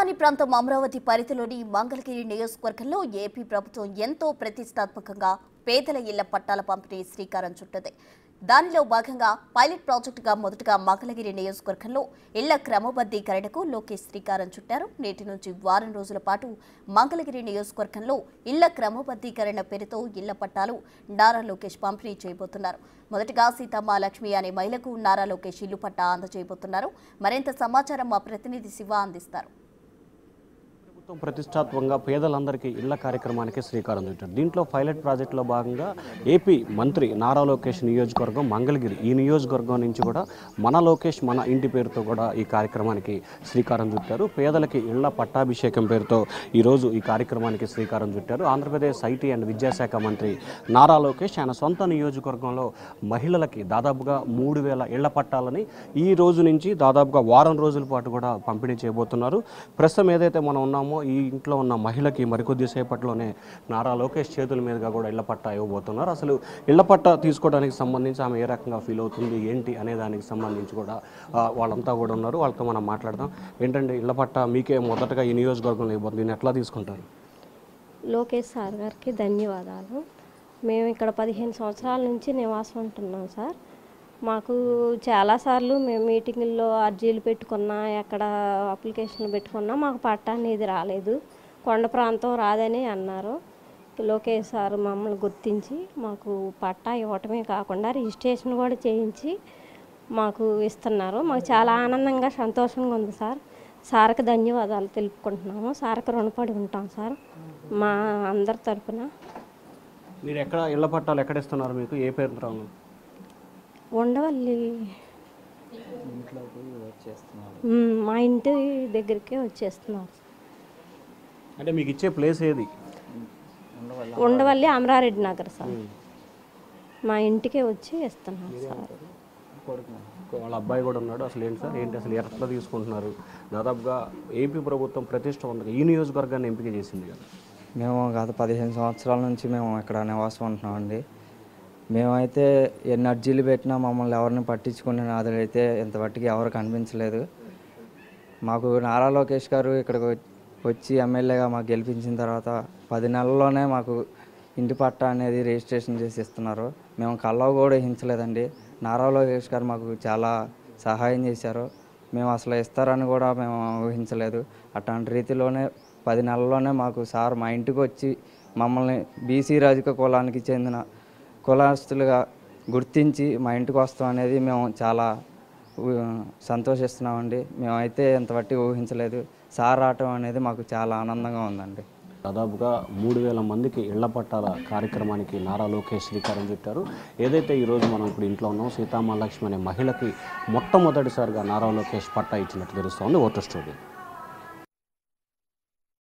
రాజధాని ప్రాంతం అమరావతి పరిధిలోని మంగళగిరి నియోజకవర్గంలో ఏపీ ప్రభుత్వం ఎంతో ప్రతిష్టాత్మకంగా పేదల ఇళ్ల పట్టాల పంపిణీ శ్రీకారం చుట్టింది. దానిలో భాగంగా పైలట్ ప్రాజెక్టుగా మొదటగా మంగళగిరి నియోజకవర్గంలో ఇళ్ల క్రమబద్ధీకరణకు లోకేష్ శ్రీకారం చుట్టారు. నేటి నుంచి వారం రోజుల పాటు మంగళగిరి నియోజకవర్గంలో ఇళ్ల క్రమబద్ధీకరణ పేరుతో ఇళ్ల పట్టాలు నారా లోకేష్ పంపిణీ చేయబోతున్నారు. మొదటగా సీతమ్మ లక్ష్మి అనే మహిళకు నారా లోకేష్ ఇల్లు పట్టా అందజేయబోతున్నారు. మరింత సమాచారం మా ప్రతినిధి శివ అందిస్తారు. ప్రతిష్టాత్మకంగా పేదలందరికీ ఇళ్ల కార్యక్రమానికి శ్రీకారం చుట్టారు. దీంట్లో పైలట్ ప్రాజెక్టులో భాగంగా ఏపీ మంత్రి నారా లోకేష్ నియోజకవర్గం మంగళగిరి, ఈ నియోజకవర్గం నుంచి కూడా మన లోకేష్ మన ఇంటి పేరుతో కూడా ఈ కార్యక్రమానికి శ్రీకారం చుట్టారు. పేదలకి ఇళ్ల పట్టాభిషేకం పేరుతో ఈరోజు ఈ కార్యక్రమానికి శ్రీకారం చుట్టారు. ఆంధ్రప్రదేశ్ ఐటీ అండ్ విద్యాశాఖ మంత్రి నారా లోకేష్ ఆయన సొంత నియోజకవర్గంలో మహిళలకి దాదాపుగా 3000 ఇళ్ల పట్టాలని ఈ రోజు నుంచి దాదాపుగా వారం రోజుల పాటు కూడా పంపిణీ చేయబోతున్నారు. ప్రస్తుతం ఏదైతే మనం ఉన్నామో ఈ ఇంట్లో ఉన్న మహిళకి మరికొద్ది సేపట్లోనే నారా లోకేష్ చేతుల మీదుగా కూడా ఇళ్ల పట్టా ఇవ్వబోతున్నారు. అసలు ఇళ్ల పట్టా తీసుకోవడానికి సంబంధించి ఆమె ఏ రకంగా ఫీల్ అవుతుంది ఏంటి అనే దానికి సంబంధించి కూడా వాళ్ళంతా కూడా ఉన్నారు. వాళ్ళతో మనం మాట్లాడదాం. ఏంటంటే ఇళ్ల పట్టా మీకే మొదటగా ఈ నియోజకవర్గంలో ఇవ్వబోతుంది, దీన్ని ఎట్లా తీసుకుంటారు? లోకేష్ సార్ గారికి ధన్యవాదాలు. మేము ఇక్కడ 15 సంవత్సరాల నుంచి నివాసం ఉంటున్నాం సార్. మాకు చాలాసార్లు మేము మీటింగుల్లో అర్జీలు పెట్టుకున్నా, ఎక్కడ అప్లికేషన్లు పెట్టుకున్నా మాకు పట్టా అనేది రాలేదు. కొండ ప్రాంతం రాదని అన్నారు. లోకేష్ సార్ మమ్మల్ని గుర్తించి మాకు పట్టా ఇవ్వటమే కాకుండా రిజిస్ట్రేషన్ కూడా చేయించి మాకు ఇస్తున్నారు. మాకు చాలా ఆనందంగా సంతోషంగా ఉంది సార్. సార్కి ధన్యవాదాలు తెలుపుకుంటున్నాము. సార్కి రుణపడి ఉంటాం సార్ మా అందరి తరఫున. మీరు ఎక్కడ ఇళ్ల పట్టాలు ఎక్కడ ఇస్తున్నారు? మీకు ఏ పేరు రాను? ఉండవల్లి మా ఇంటి దగ్గరికే వచ్చేస్తున్నారు. అంటే మీకు ఇచ్చే ప్లేస్ ఏది? ఉండవల్లి అమరారెడ్డి నగర్ సార్. మా ఇంటికే వచ్చి ఇస్తున్నారు సార్. వాళ్ళ అబ్బాయి కూడా ఉన్నాడు. అసలు ఏంటి సార్, ఏంటి అసలు ఎట్లా తీసుకుంటున్నారు? దాదాపుగా ఏపీ ప్రభుత్వం ప్రతిష్టాత్మకంగా ఈ నియోజకవర్గాన్ని ఎంపిక చేసింది కదా. మేము గత 15 సంవత్సరాల నుంచి మేము ఇక్కడ నివాసం ఉంటున్నామండి. మేమైతే ఎన్ని అర్జీలు పెట్టినా మమ్మల్ని ఎవరిని పట్టించుకునే నాదులైతే ఇంతవరకు ఎవరు కనిపించలేదు. మాకు నారా లోకేష్ గారు ఇక్కడికి వచ్చి ఎమ్మెల్యేగా మాకు గెలిపించిన తర్వాత 10 నెలల్లోనే మాకు ఇంటి పట్టా అనేది రిజిస్ట్రేషన్ చేసి ఇస్తున్నారు. మేము కల్లో కూడా ఊహించలేదండి. నారా లోకేష్ గారు మాకు చాలా సహాయం చేశారు. మేము అసలు ఇస్తారని కూడా మేము ఊహించలేదు. అట్లాంటి రీతిలోనే 10 నెలల్లోనే మాకు సార్ మా ఇంటికి వచ్చి మమ్మల్ని బీసీ రాజకీయ కులానికి చెందిన కులస్తులుగా గుర్తించి మా ఇంటికి వస్తాం అనేది మేము చాలా సంతోషిస్తున్నామండి. మేమైతే ఇంతవరకు ఊహించలేదు. సార్ రావటం అనేది మాకు చాలా ఆనందంగా ఉందండి. దాదాపుగా 3000 మందికి ఇళ్ల పట్టాల కార్యక్రమానికి నారా లోకేష్ శ్రీకారం చుట్టారు. ఏదైతే ఈరోజు మనం ఇప్పుడు ఇంట్లో ఉన్నాం, సీతమ్మ లక్ష్మి అనే మహిళకి మొట్టమొదటిసారిగా నారా లోకేష్ పట్టా ఇచ్చినట్టు తెలుస్తోంది. Voter studio.